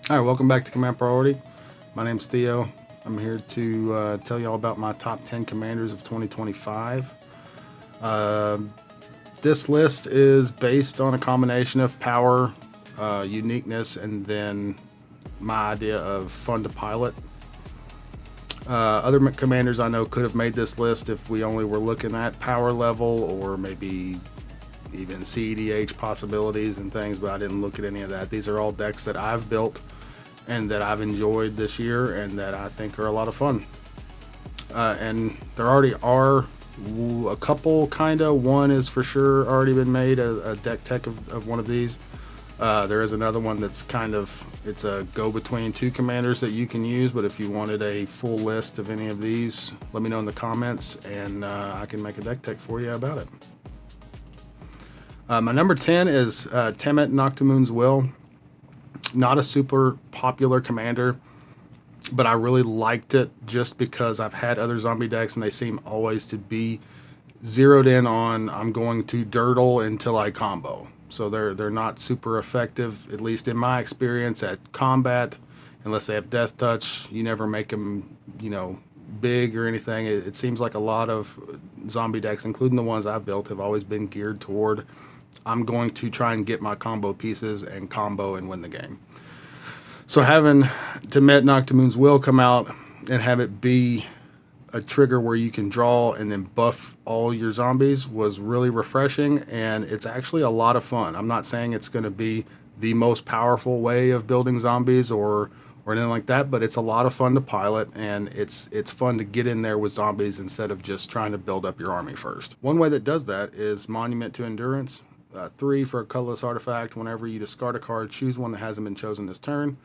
All right, welcome back to Command Priority. My name's Theo. I'm here to tell you all about my top 10 commanders of 2025. Uh, this list is based on a combination of power, uniqueness, and then my idea of fun to pilot. Other commanders I know could have made this list if we only were looking at power level or maybe even CEDH possibilities and things, but I didn't look at any of that. These are all decks that I've built and that I've enjoyed this year and that I think are a lot of fun. And there already are a couple, kind of. One is for sure already been made, a deck tech of one of these. There is another one that's it's a go between two commanders that you can use, but if you wanted a full list of any of these, let me know in the comments and I can make a deck tech for you about it. My number 10 is Temmet Noctimoon's Will. Not a super popular commander, but I really liked it just because I've had other zombie decks and they seem always to be zeroed in on I'm going to dirtle until I combo. So they're not super effective, at least in my experience, at combat, unless they have death touch. You never make them, big or anything. It seems like a lot of zombie decks, including the ones I've built, have always been geared toward I'm going to try and get my combo pieces and combo and win the game. So having Temmet Noctimoon's Will come out and have it be a trigger where you can draw and then buff all your zombies was really refreshing, and it's actually a lot of fun. I'm not saying it's going to be the most powerful way of building zombies or anything like that, but it's a lot of fun to pilot, and it's fun to get in there with zombies instead of just trying to build up your army first. One way that does that is Monument to Endurance. 3 for a colorless artifact. Whenever you discard a card, choose one that hasn't been chosen this turn.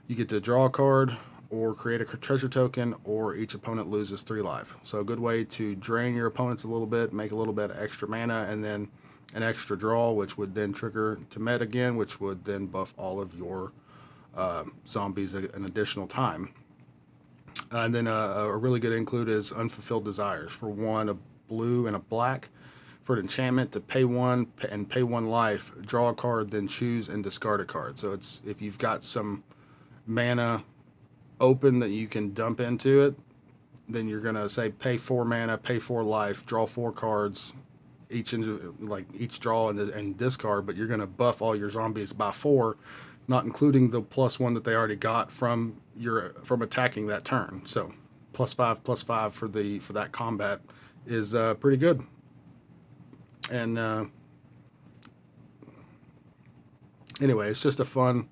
You get to draw a card or create a treasure token, or each opponent loses 3 life. So a good way to drain your opponents a little bit, make a little bit of extra mana, and then an extra draw, which would then trigger Temmet again, which would then buff all of your zombies an additional time. And then a really good include is Unfulfilled Desires. For 1, a blue and a black. For an enchantment, to pay 1 and pay 1 life, draw a card, then choose and discard a card. So it's if you've got some mana open that you can dump into it, then you're gonna say pay 4 mana, pay 4 life, draw 4 cards, each draw and discard, but you're gonna buff all your zombies by 4, not including the +1 that they already got from attacking that turn. So +5/+5 for that combat is pretty good. And anyway, it's just a fun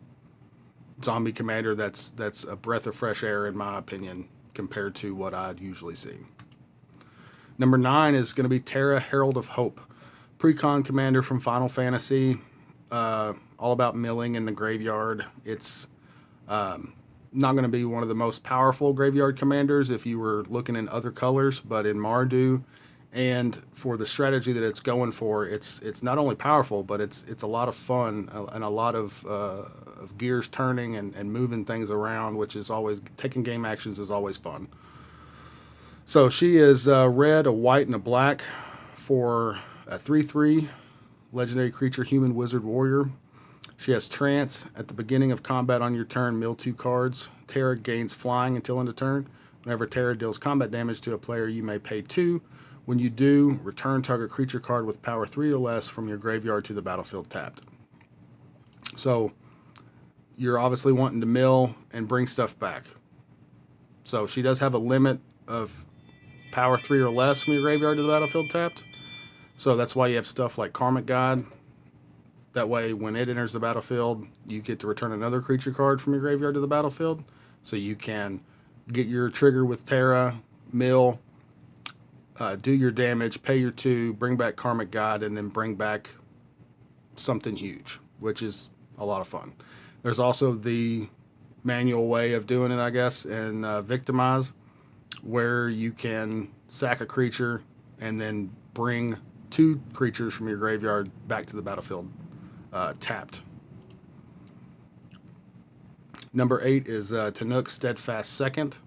zombie commander that's a breath of fresh air, in my opinion, compared to what I'd usually see. Number 9 is going to be Terra, Herald of Hope. Precon commander from Final Fantasy. All about milling in the graveyard. It's not going to be one of the most powerful graveyard commanders if you were looking in other colors, but in Mardu, and for the strategy that it's going for, it's not only powerful, but it's a lot of fun and a lot of gears turning and moving things around, which is always, taking game actions is always fun. So she is red, a white, and a black for a 3/3 legendary creature, human wizard warrior. She has Trance. At the beginning of combat on your turn, mill 2 cards. Terra gains flying until end of turn. Whenever Terra deals combat damage to a player, you may pay 2. When you do, return target creature card with power 3 or less from your graveyard to the battlefield tapped. So you're obviously wanting to mill and bring stuff back. So she does have a limit of power 3 or less from your graveyard to the battlefield tapped. So that's why you have stuff like Karmic Guide. That way, when it enters the battlefield, you get to return another creature card from your graveyard to the battlefield. So you can get your trigger with Terra, mill, do your damage, pay your 2, bring back Karmic Guide, and then bring back something huge, which is a lot of fun. There's also the manual way of doing it, I guess, in Victimize, where you can sack a creature and then bring 2 creatures from your graveyard back to the battlefield tapped. Number 8 is Tannuk, Steadfast Second.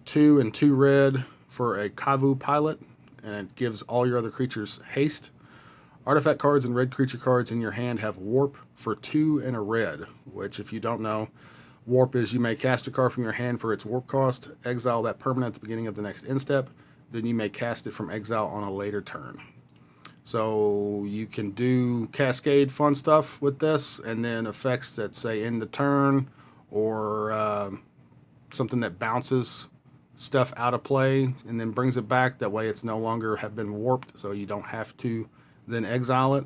2 and 2 red for a Kavu pilot, and it gives all your other creatures haste. Artifact cards and red creature cards in your hand have warp for 2 and a red, which, if you don't know, Warp is you may cast a card from your hand for its warp cost, exile that permanent at the beginning of the next end step, then you may cast it from exile on a later turn. So you can do cascade fun stuff with this, and then effects that say end the turn, or something that bounces stuff out of play and then brings it back. That way it's no longer have been warped, so you don't have to then exile it.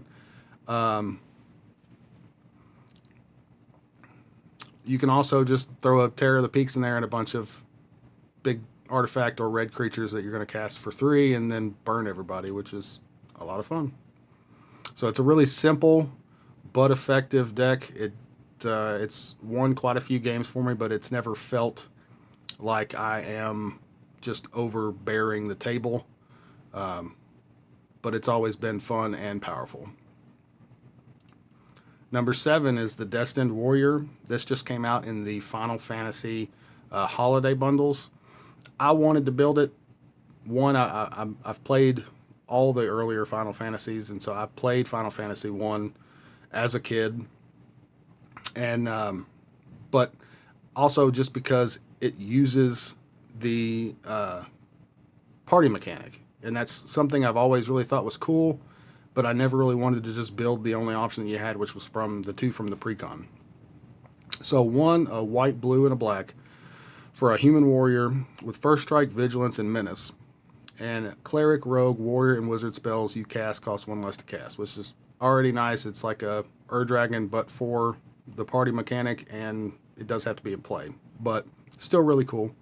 You can also just throw a Terra of the Peaks in there and a bunch of big artifact or red creatures that you're going to cast for 3 and then burn everybody, which is a lot of fun. So it's a really simple but effective deck. It's won quite a few games for me, but it's never felt like I am just overbearing the table. But it's always been fun and powerful. Number 7 is the Destined Warrior. This just came out in the Final Fantasy holiday bundles. I wanted to build it. One, I've played all the earlier Final Fantasies, and so I played Final Fantasy 1 as a kid. And but also just because it uses the party mechanic, and that's something I've always really thought was cool, but I never really wanted to just build the only option that you had, which was from the 2 from the precon. So 1, a white, blue, and a black for a human warrior with first strike, vigilance, and menace. And cleric, rogue, warrior, and wizard spells you cast cost 1 less to cast, which is already nice. It's like a Dragon, but for the party mechanic, and it does have to be in play, but still really cool.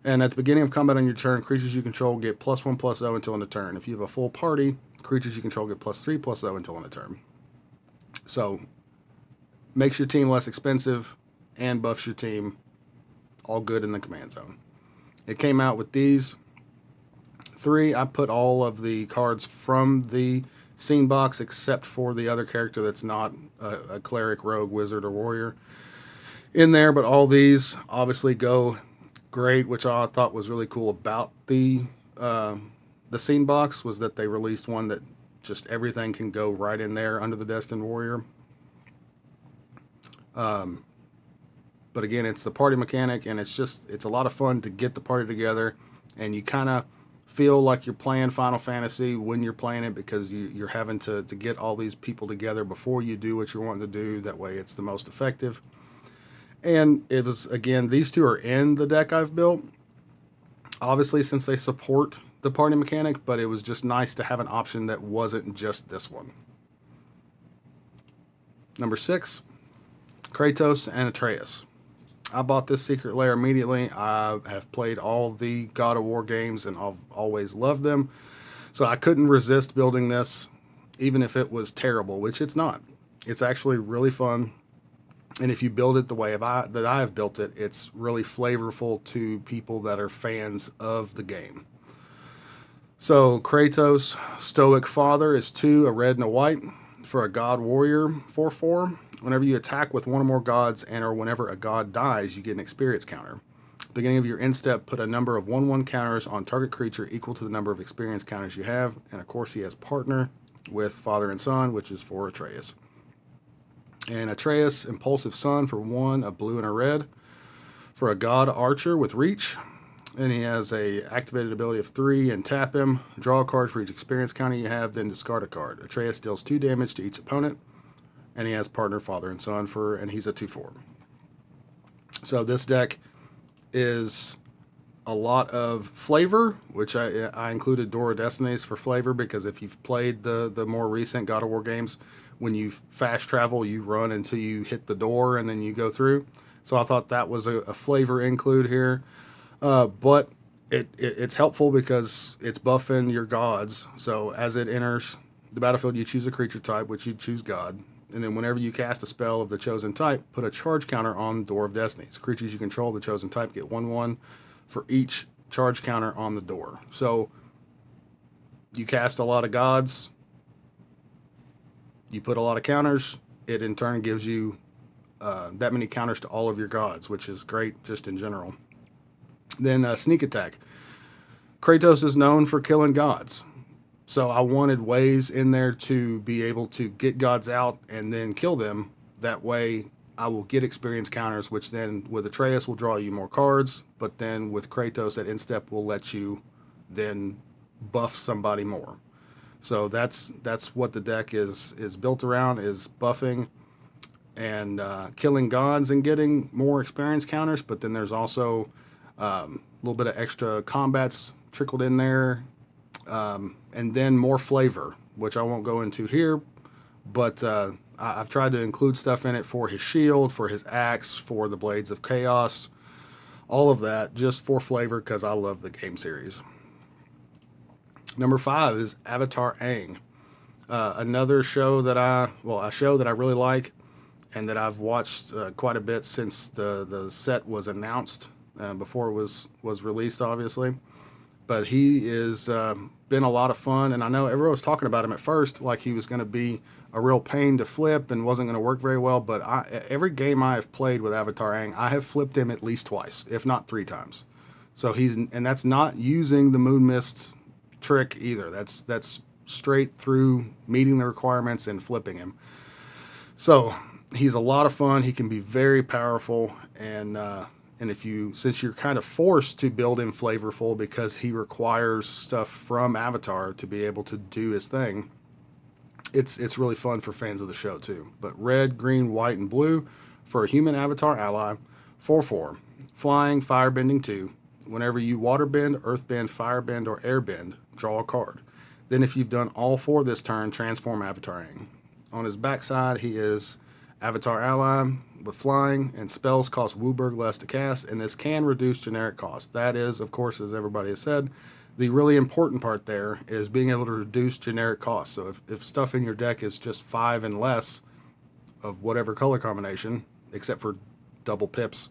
And at the beginning of combat on your turn, creatures you control get +1/+0 until end of turn. If you have a full party, creatures you control get +3/+0 until end of turn. So makes your team less expensive and buffs your team. All good in the command zone. It came out with these 3. I put all of the cards from the scene box except for the other character that's not a cleric, rogue, wizard, or warrior in there, but all these obviously go great, which I thought was really cool about the scene box was that they released one that just everything can go right in there under the Destined Warrior. But again, it's the party mechanic, and it's a lot of fun to get the party together, and you kind of feel like you're playing Final Fantasy when you're playing it, because you're having to get all these people together before you do what you're wanting to do. That way it's the most effective. And it was, again, these 2 are in the deck I've built, obviously, since they support the party mechanic, but it was just nice to have an option that wasn't just this one. Number 6, Kratos and Atreus. I bought this secret lair immediately. I have played all the God of War games, and I've always loved them. So I couldn't resist building this, even if it was terrible, which it's not. It's actually really fun. And if you build it the way that I have built it, it's really flavorful to people that are fans of the game. So Kratos, Stoic Father, is 2, a red and a white for a God Warrior 4/4. Whenever you attack with one or more gods, and or whenever a god dies, you get an experience counter. Beginning of your end step, put a number of 1/1 counters on target creature equal to the number of experience counters you have. And of course, he has partner with Father and Son, which is for Atreus. And Atreus, Impulsive Son, for 1, a blue and a red for a god archer with reach. And he has a activated ability of 3, and tap him. Draw a card for each experience counter you have, then discard a card. Atreus deals 2 damage to each opponent. And he has partner, Father and Son, and he's a 2/4. So this deck is a lot of flavor, which I included Door of Destinies for flavor, because if you've played the more recent God of War games, when you fast travel, you run until you hit the door and then you go through. So I thought that was a flavor include here. But it's helpful because it's buffing your gods. So as it enters the battlefield, you choose a creature type, which you choose God. And then whenever you cast a spell of the chosen type, put a charge counter on Door of Destinies. Creatures you control the chosen type get 1/1 for each charge counter on the door. So you cast a lot of gods, you put a lot of counters, it in turn gives you that many counters to all of your gods, which is great just in general. Then sneak attack. Kratos is known for killing gods. So I wanted ways in there to be able to get gods out and then kill them. That way I will get experience counters, which then with Atreus will draw you more cards, but then with Kratos at instep will let you then buff somebody more. So that's what the deck is built around, is buffing and killing gods and getting more experience counters. But then there's also a little bit of extra combats trickled in there, and then more flavor, which I won't go into here. But I've tried to include stuff in it for his shield, for his axe, for the Blades of Chaos, all of that just for flavor because I love the game series. Number 5 is Avatar Aang, another show that a show that I really like and that I've watched quite a bit since the set was announced, before it was released, obviously. But he is been a lot of fun, and I know everyone was talking about him at first like he was going to be a real pain to flip and wasn't going to work very well. But every game I have played with Avatar Aang, I have flipped him at least twice, if not 3 times. So and that's not using the Moon Mist trick either. That's straight through meeting the requirements and flipping him. So he's a lot of fun. He can be very powerful, and if you, since you're kind of forced to build him flavorful because he requires stuff from Avatar to be able to do his thing, it's really fun for fans of the show too. But red, green, white, and blue for a human Avatar ally, 4/4, flying, firebending 2. Whenever you waterbend, earthbend, firebend, or airbend, draw a card. Then if you've done all 4 this turn, transform Avatar Aang. On his backside, he is Avatar ally with flying, and spells cost Wooburg less to cast, and this can reduce generic cost. That is, of course, as everybody has said, the really important part there is being able to reduce generic cost. So if stuff in your deck is just 5 and less of whatever color combination, except for double pips,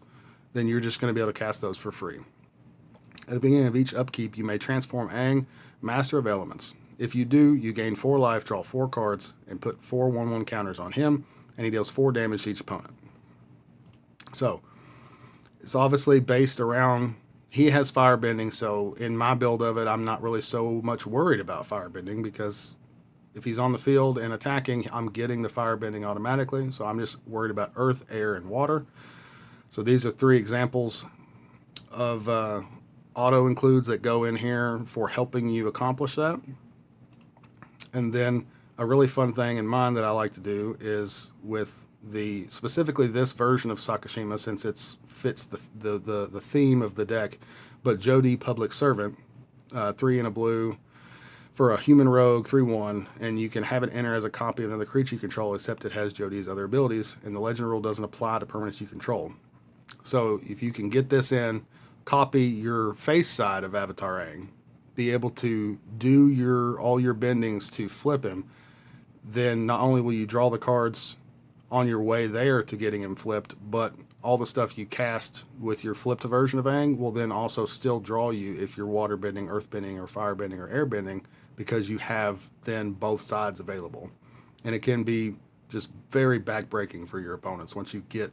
then you're just going to be able to cast those for free. At the beginning of each upkeep, you may transform Aang, Master of Elements. If you do, you gain 4 life, draw 4 cards, and put 4 1/1 counters on him, and he deals 4 damage to each opponent. So, it's obviously based around, he has firebending, so in my build of it, I'm not really so much worried about firebending because if he's on the field and attacking, I'm getting the firebending automatically, so I'm just worried about earth, air, and water. So these are 3 examples of auto includes that go in here for helping you accomplish that. And then a really fun thing in mine that I like to do is with specifically this version of Sakashima, since it fits the theme of the deck, but Jody Public Servant, 3 in a blue for a human rogue, 3/1, and you can have it enter as a copy of another creature you control, except it has Jody's other abilities, and the legend rule doesn't apply to permanents you control. So if you can get this in, copy your face side of Avatar Aang, be able to do all your bendings to flip him, then not only will you draw the cards on your way there to getting him flipped, but all the stuff you cast with your flipped version of Aang will then also still draw you if you're water bending, earth bending, or fire bending, or air bending, because you have then both sides available. And it can be just very backbreaking for your opponents once you get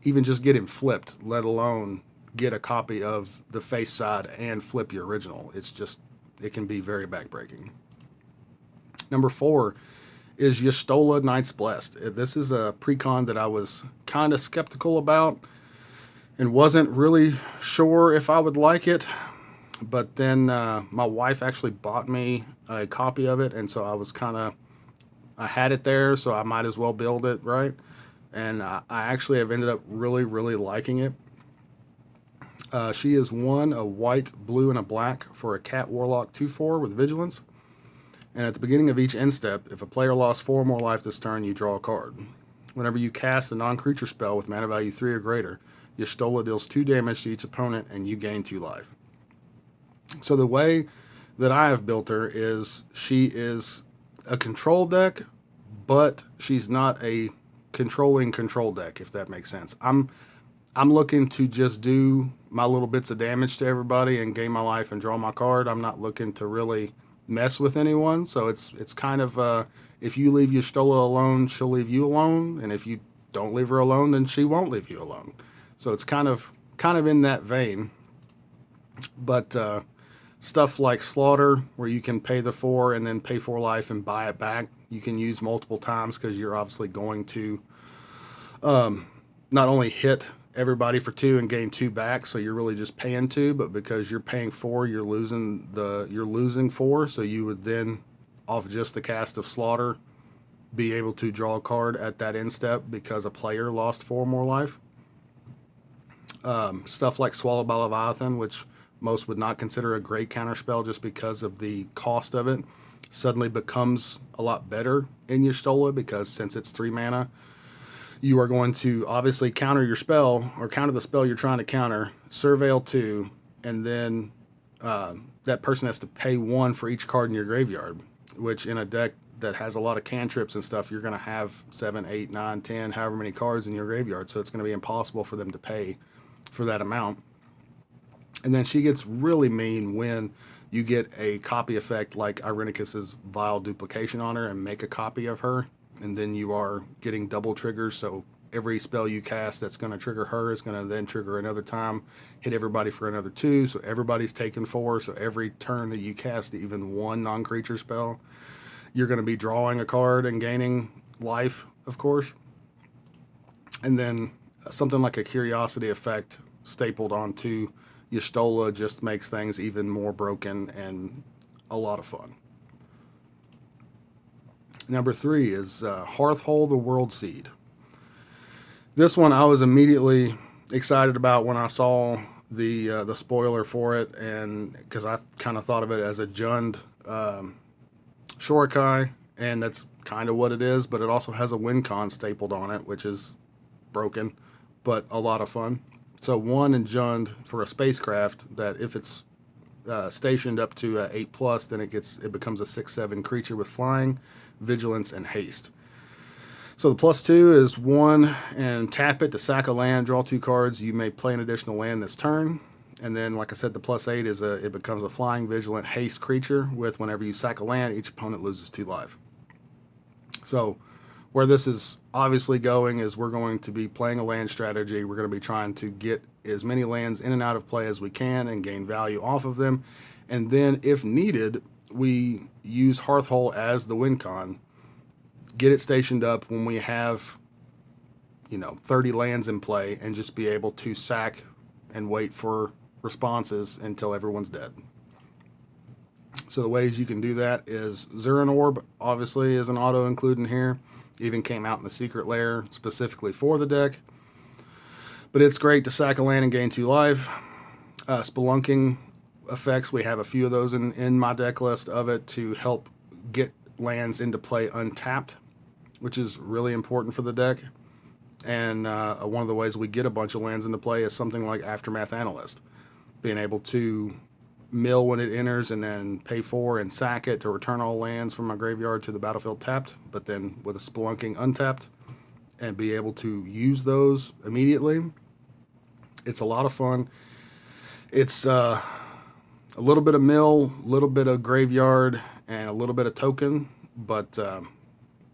him flipped, let alone get a copy of the face side and flip your original. It can be very backbreaking. Number 4 is Y'shtola Knights Blessed. This is a precon that I was kind of skeptical about and wasn't really sure if I would like it. But then my wife actually bought me a copy of it, and so I had it there, so I might as well build it, right? And I actually have ended up really, really liking it. She is 1, a white, blue, and a black for a cat warlock 2/4 with vigilance. And at the beginning of each end step, if a player lost 4 or more life this turn, you draw a card. Whenever you cast a non-creature spell with mana value 3 or greater, Y'shtola deals 2 damage to each opponent and you gain 2 life. So the way that I have built her is she is a control deck, but she's not a controlling control deck, if that makes sense. I'm looking to just do my little bits of damage to everybody and gain my life and draw my card. I'm not looking to really mess with anyone. So it's kind of if you leave Y'shtola alone, she'll leave you alone, and if you don't leave her alone, then she won't leave you alone. So it's kind of in that vein. But stuff like Slaughter, where you can pay the 4 and then pay 4 life and buy it back, you can use multiple times because you're obviously going to not only hit everybody for 2 and gain 2 back, so you're really just paying 2, but because you're paying 4, you're losing 4, so you would then, off just the cast of Slaughter, be able to draw a card at that end step because a player lost 4 more life. Stuff like Swallow by Leviathan, which most would not consider a great counterspell just because of the cost of it, suddenly becomes a lot better in Y'shtola because since it's 3 mana, you are going to obviously counter your spell or counter the spell you're trying to counter, Surveil 2, and then that person has to pay 1 for each card in your graveyard, which in a deck that has a lot of cantrips and stuff, you're going to have 7, 8, 9, 10, however many cards in your graveyard, so it's going to be impossible for them to pay for that amount. And then she gets really mean when you get a copy effect like Irenicus's Vile Duplication on her and make a copy of her, and then you are getting double triggers, so every spell you cast that's going to trigger her is going to then trigger another time, hit everybody for another 2, so everybody's taking 4, so every turn that you cast even 1 non-creature spell, you're going to be drawing a card and gaining life, of course. And then something like a Curiosity effect stapled onto Y'shtola just makes things even more broken and a lot of fun. Number 3 is Hearthhull, the World Seed. This one I was immediately excited about when I saw the spoiler for it, and because I kind of thought of it as a Jund Shorikai, and that's kind of what it is, but it also has a win con stapled on it, which is broken, but a lot of fun. So 1 in Jund for a spacecraft that if it's stationed up to 8+, then it becomes a 6/7 creature with flying, vigilance, and haste. So the +2 is 1 and tap it to sack a land, draw 2 cards. You may play an additional land this turn. And then, like I said, the +8 is it becomes a flying, vigilant, haste creature with whenever you sack a land, each opponent loses 2 life. So where this is obviously going is we're going to be playing a land strategy. We're going to be trying to get as many lands in and out of play as we can and gain value off of them. And then, if needed, we use Hearthhull as the win con, get it stationed up when we have 30 lands in play, and just be able to sack and wait for responses until everyone's dead. So the ways you can do that is Zurin Orb obviously is an auto include in here. Even came out in the secret lair specifically for the deck. But it's great to sack a land and gain 2 life. Spelunking effects, we have a few of those in my deck list of it to help get lands into play untapped, which is really important for the deck. And one of the ways we get a bunch of lands into play is something like Aftermath Analyst. Being able to mill when it enters and then pay 4 and sack it to return all lands from my graveyard to the battlefield tapped, but then with a Spelunking untapped, and be able to use those immediately. It's a lot of fun. It's a little bit of mill, a little bit of graveyard, and a little bit of token, but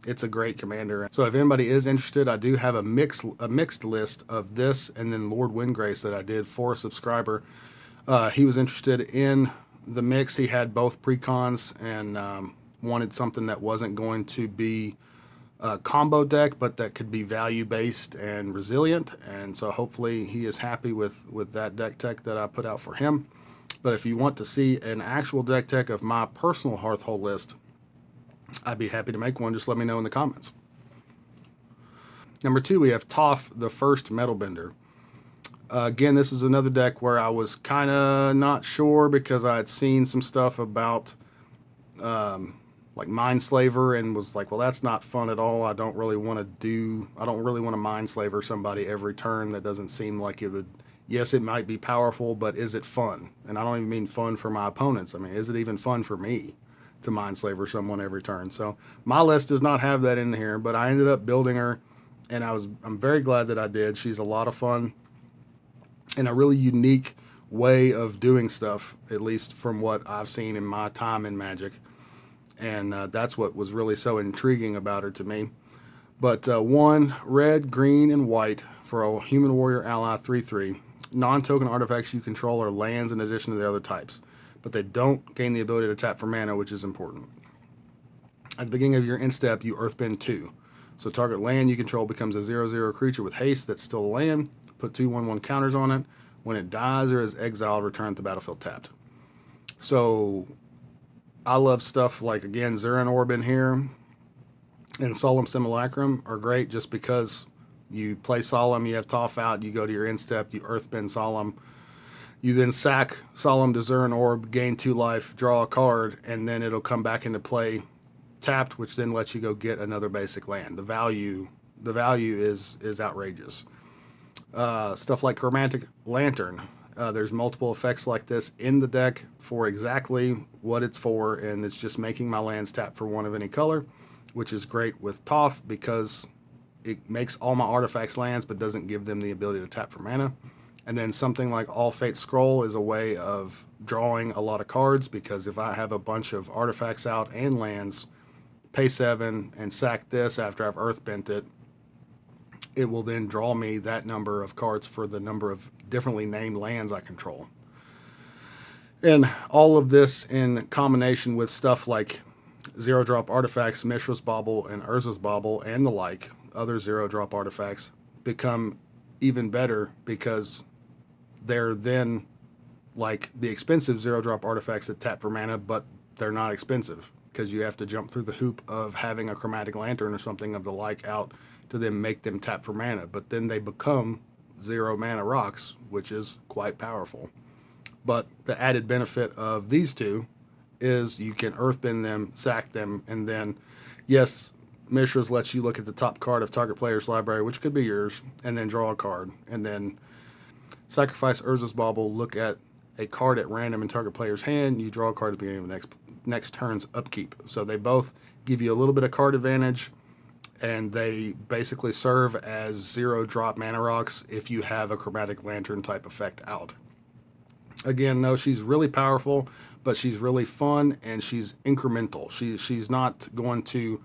it's a great commander. So if anybody is interested, I do have a mixed list of this and then Lord Windgrace that I did for a subscriber. He was interested in the mix. He had both precons and wanted something that wasn't going to be a combo deck, but that could be value based and resilient. And so hopefully he is happy with that deck tech that I put out for him. But if you want to see an actual deck tech of my personal Hearthhull list, I'd be happy to make one. Just let me know in the comments. Number 2, we have Toph, the First Metalbender. Again, this is another deck where I was kind of not sure because I had seen some stuff about like Mindslaver and was like, well, that's not fun at all. I don't really want to Mindslaver somebody every turn. That doesn't seem like it would. Yes, it might be powerful, but is it fun? And I don't even mean fun for my opponents. I mean, is it even fun for me to Mindslaver someone every turn? So my list does not have that in here, but I ended up building her, and I'm very glad that I did. She's a lot of fun and a really unique way of doing stuff, at least from what I've seen in my time in Magic. And that's what was really so intriguing about her to me. But 1 red, green, and white for a Human Warrior Ally 3/3. Non-token artifacts you control are lands in addition to the other types, but they don't gain the ability to tap for mana, which is important. At the beginning of your end step, you Earthbend 2. So target land you control becomes a 0/0 creature with haste that's still a land. Put 2/1/1 counters on it. When it dies or is exiled, return to the battlefield tapped. So I love stuff like, again, Zuran Orb in here and Solemn Simulacrum are great just because you play Solemn, you have Toph out, you go to your instep, you Earthbend Solemn. You then sack Solemn to Zuran Orb, gain 2 life, draw a card, and then it'll come back into play tapped, which then lets you go get another basic land. The value is outrageous. Stuff like Chromatic Lantern. There's multiple effects like this in the deck for exactly what it's for, and it's just making my lands tap for 1 of any color, which is great with Toph because it makes all my artifacts lands but doesn't give them the ability to tap for mana. And then something like All Fate Scroll is a way of drawing a lot of cards, because if I have a bunch of artifacts out and lands, pay 7 and sack this after I've Earthbent it, it will then draw me that number of cards for the number of differently named lands I control. And all of this in combination with stuff like 0-drop artifacts, Mishra's Bauble and Urza's Bauble and the like, other 0-drop artifacts, become even better because they're then like the expensive 0-drop artifacts that tap for mana, but they're not expensive because you have to jump through the hoop of having a Chromatic Lantern or something of the like out to then make them tap for mana. But then they become 0 mana rocks, which is quite powerful. But the added benefit of these two is you can Earthbend them, sack them, and then, yes, Mishra's lets you look at the top card of target player's library, which could be yours, and then draw a card. And then sacrifice Urza's Bauble, look at a card at random in target player's hand, you draw a card at the beginning of the next turn's upkeep. So they both give you a little bit of card advantage, and they basically serve as 0-drop mana rocks if you have a Chromatic Lantern type effect out. Again, though, she's really powerful, but she's really fun, and she's incremental. She's not going to,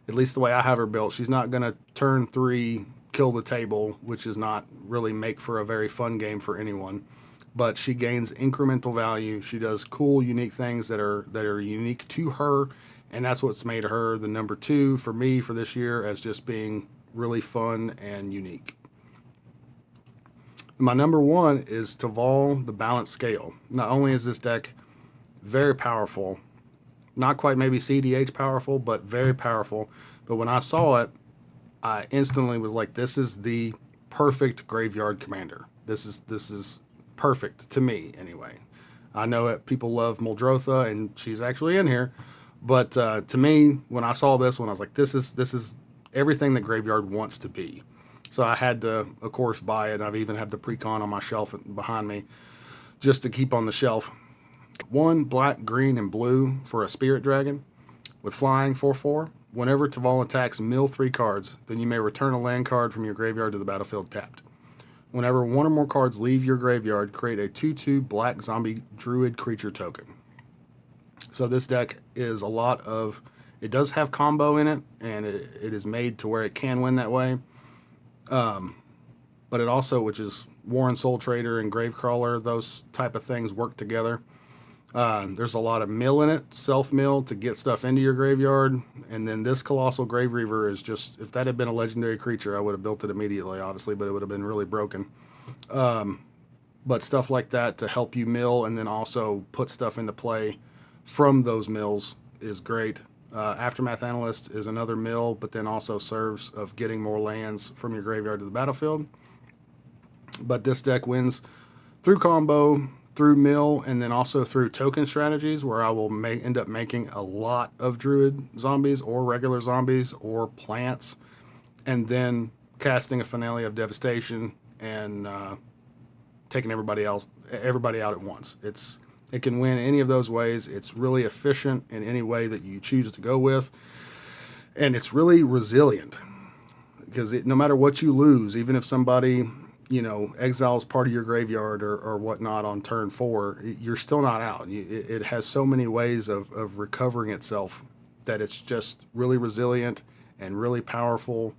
at least the way I have her built, she's not going to turn 3, kill the table, which is not really make for a very fun game for anyone. But she gains incremental value. She does cool, unique things that are unique to her, and that's what's made her the number 2 for me for this year, as just being really fun and unique. My number 1 is Teval, the Balanced Scale. Not only is this deck very powerful, not quite maybe CDH powerful, but very powerful. But when I saw it, I instantly was like, this is the perfect graveyard commander. This is perfect to me anyway. I know that people love Muldrotha, and she's actually in here. But to me, when I saw this one, I was like, this is everything that graveyard wants to be. So I had to, of course, buy it. I've even had the precon on my shelf behind me just to keep on the shelf. 1 black, green, and blue for a Spirit Dragon with flying 4/4. Whenever Teval attacks, mill 3 cards. Then you may return a land card from your graveyard to the battlefield tapped. Whenever 1 or more cards leave your graveyard, create a 2/2 black zombie druid creature token. So this deck is a lot of, it does have combo in it, and it is made to where it can win that way. But it also, which is Warren Soul Trader and Gravecrawler, those type of things work together. There's a lot of mill in it, self-mill to get stuff into your graveyard. And then this Colossal Grave Reaver is just, if that had been a legendary creature, I would have built it immediately, obviously, but it would have been really broken. But stuff like that to help you mill and then also put stuff into play from those mills is great. Aftermath Analyst is another mill, but then also serves of getting more lands from your graveyard to the battlefield. But this deck wins through combo, through mill, and then also through token strategies, where I will end up making a lot of druid zombies or regular zombies or plants, and then casting a Finale of Devastation and taking everybody out at once. It can win any of those ways. It's really efficient in any way that you choose to go with, and it's really resilient because no matter what you lose, even if somebody exiles part of your graveyard or whatnot on turn 4, you're still not out. It has so many ways of recovering itself that it's just really resilient and really powerful.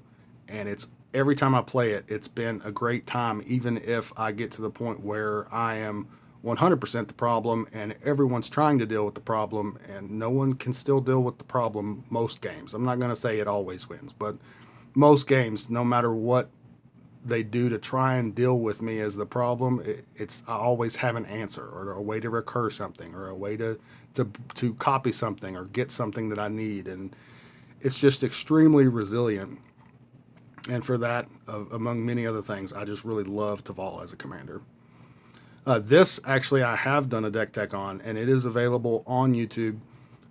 And it's every time I play it, it's been a great time, even if I get to the point where I am 100% the problem and everyone's trying to deal with the problem, and no one can still deal with the problem most games. I'm not going to say it always wins, but most games, no matter what they do to try and deal with me as the problem, it's I always have an answer or a way to recur something or a way to copy something or get something that I need, and it's just extremely resilient. And for that, among many other things, I just really love Teval as a commander. This actually I have done a deck tech on, and it is available on YouTube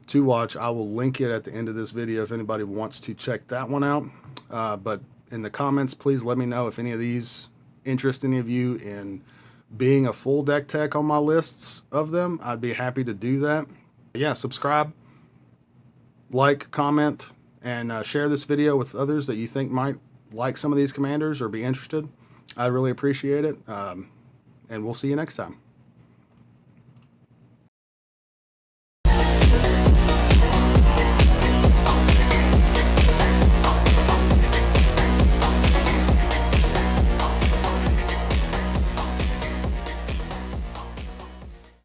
to watch. I will link it at the end of this video if anybody wants to check that one out. But in the comments, please let me know if any of these interest any of you in being a full deck tech on my lists of them. I'd be happy to do that. Yeah, subscribe, like, comment, and share this video with others that you think might like some of these commanders or be interested. I really appreciate it. And we'll see you next time.